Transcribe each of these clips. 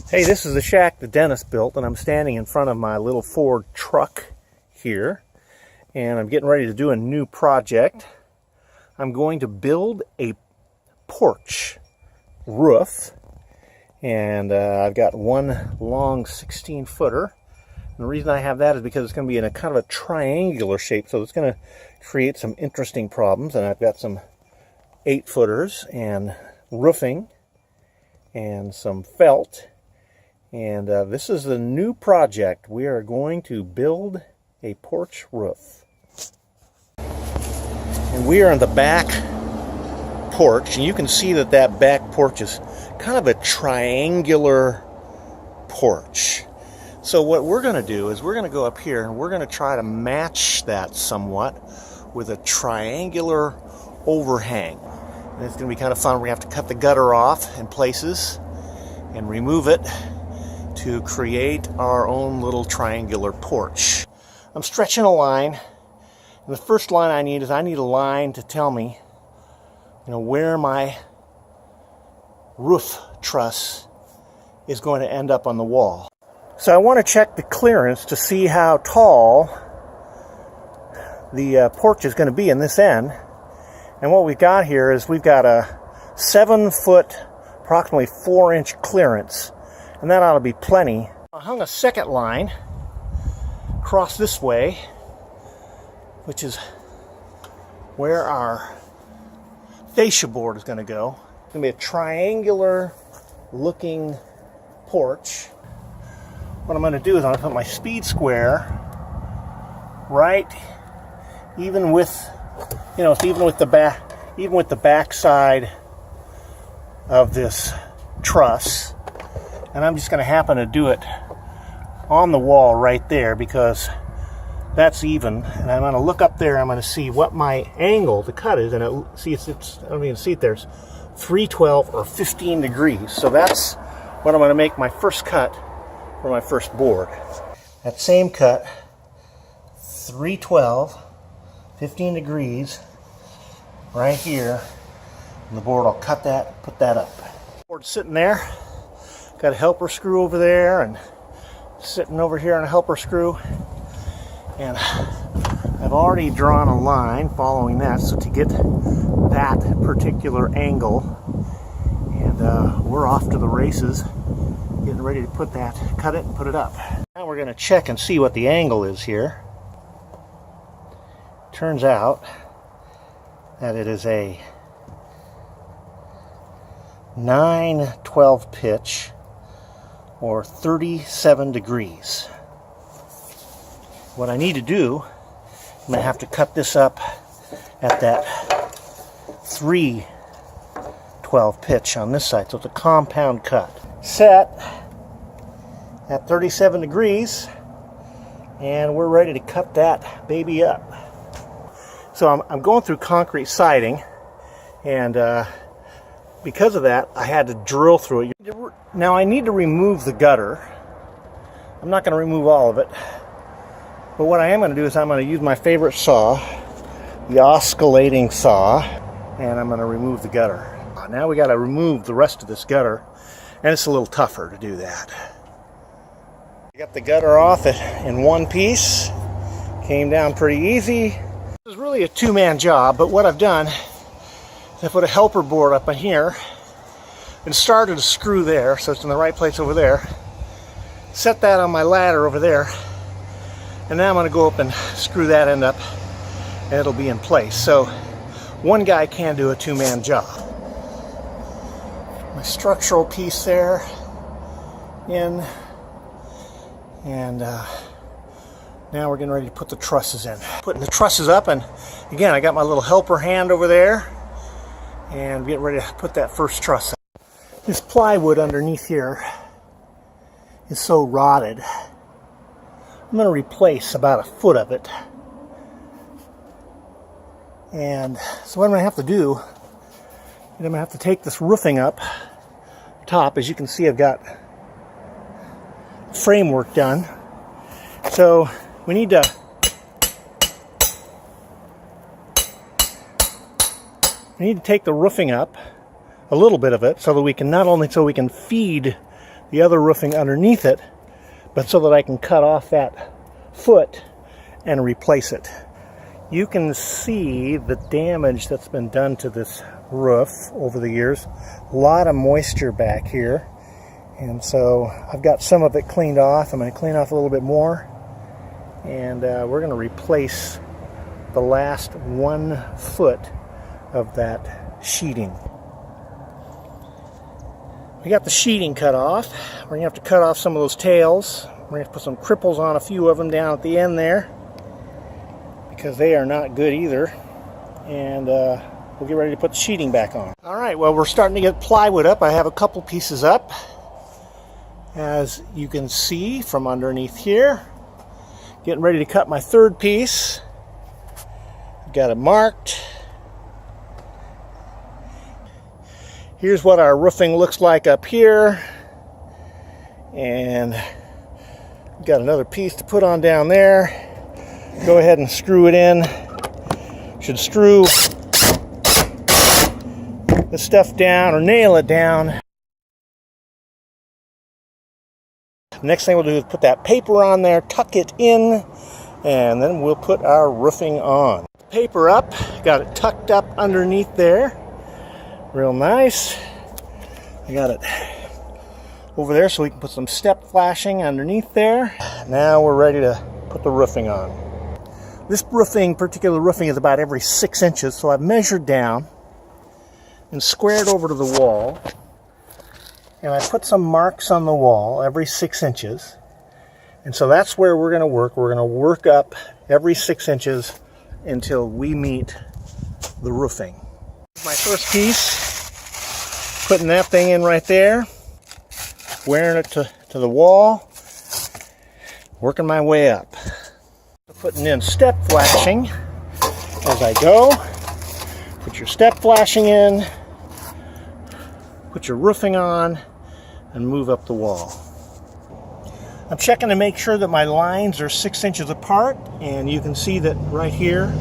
Hey, this is the shack the dentist built, and I'm standing in front of my little Ford truck here, and I'm getting ready to do a new project. I'm going to build a porch roof, and I've got one long 16-footer. And the reason I have that is because it's going to be in a kind of a triangular shape, so it's going to create some interesting problems. And I've got some 8-footers and roofing and some felt. And this is the new project. We are going to build a porch roof. And we are on the back porch, and you can see that that back porch is kind of a triangular porch. So what we're going to do is we're going to go up here and we're going to try to match that somewhat with a triangular overhang. And it's going to be kind of fun. We have to cut the gutter off in places and remove it to create our own little triangular porch. I'm stretching a line, and the first line I need is I need a line to tell me, where my roof truss is going to end up on the wall. So I want to check the clearance to see how tall the porch is going to be in this end. And what we've got here is we've got a 7-foot, approximately 4-inch clearance. And that ought to be plenty. I hung a second line across this way, which is where our fascia board is going to go. It's going to be a triangular looking porch. What I'm going to do is I'm going to put my speed square right even with, it's even with the back side of this truss. And I'm just going to happen to do it on the wall right there because that's even. And I'm going to look up there. I'm going to see what my angle to cut is. And I don't even see it there. It's 312 or 15 degrees. So that's what I'm going to make my first cut for my first board. That same cut, 312, 15 degrees, right here. And the board, I'll cut that, put that up. Board's sitting there. Got a helper screw over there and sitting over here on a helper screw. And I've already drawn a line following that so to get that particular angle. And we're off to the races, getting ready to cut it and put it up. Now we're going to check and see what the angle is here. Turns out that it is a 9/12 pitch, or 37 degrees. What I need to do, I'm going to have to cut this up at that 3/12 pitch on this side, so it's a compound cut. Set at 37 degrees, and we're ready to cut that baby up. So I'm going through concrete siding, and because of that, I had to drill through it. Now I need to remove the gutter. I'm not going to remove all of it. But what I am going to do is I'm going to use my favorite saw, the oscillating saw, and I'm going to remove the gutter. Now we got to remove the rest of this gutter, and it's a little tougher to do that. I got the gutter off in one piece. Came down pretty easy. This is really a two-man job, but what I've done I put a helper board up in here and started a screw there, so it's in the right place over there. Set that on my ladder over there, and now I'm going to go up and screw that end up, and it'll be in place. So one guy can do a two-man job. My structural piece there in, and now we're getting ready to put the trusses in. Putting the trusses up, and again I got my little helper hand over there, and getting ready to put that first truss up. This plywood underneath here is so rotted. I'm going to replace about 1 foot of it. And so what I'm going to have to do is I'm going to have to take this roofing up top. As you can see, I've got framework done. So we need to take the roofing up a little bit of it, so that we can not only so we can feed the other roofing underneath it, but so that I can cut off that foot and replace it. You can see the damage that's been done to this roof over the years. A lot of moisture back here, and so I've got some of it cleaned off. I'm going to clean off a little bit more, and we're going to replace the last 1 foot of that sheeting. We got the sheeting cut off. We're going to have to cut off some of those tails. We're going to put some cripples on a few of them down at the end there, because they are not good either. And we'll get ready to put the sheeting back on. Alright, well, we're starting to get plywood up. I have a couple pieces up, as you can see from underneath here. Getting ready to cut my 3rd piece. Got it marked. Here's what our roofing looks like up here. And got another piece to put on down there. Go ahead and screw it in. Should screw the stuff down or nail it down. Next thing we'll do is put that paper on there, tuck it in, and then we'll put our roofing on. Paper up, got it tucked up underneath there. Real nice. I got it over there so we can put some step flashing underneath there. Now we're ready to put the roofing on. This particular roofing is about every 6 inches, so I've measured down and squared over to the wall. And I put some marks on the wall every 6 inches. And so that's where we're going to work. We're going to work up every 6 inches until we meet the roofing. My first piece, putting that thing in right there, wearing it to the wall, working my way up. Putting in step flashing as I go. Put your step flashing in, put your roofing on, and move up the wall. I'm checking to make sure that my lines are 6 inches apart, and you can see that right here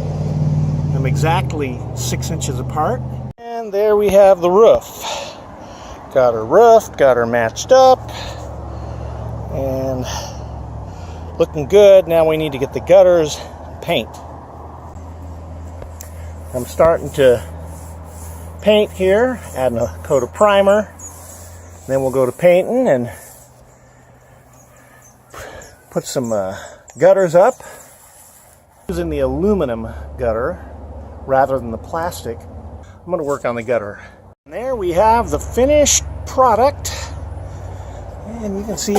I'm exactly 6 inches apart. And there we have the roof. Got her roofed, got her matched up, and looking good. Now we need to get the gutters paint. I'm starting to paint here, adding a coat of primer. Then we'll go to painting and put some gutters up. Using the aluminum gutter rather than the plastic. I'm going to work on the gutter. And there we have the finished product. And you can see,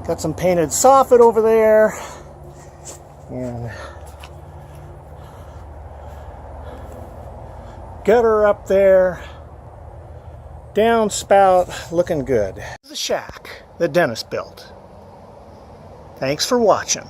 got some painted soffit over there. And gutter up there. Downspout looking good. This is the shack that Dennis built. Thanks for watching.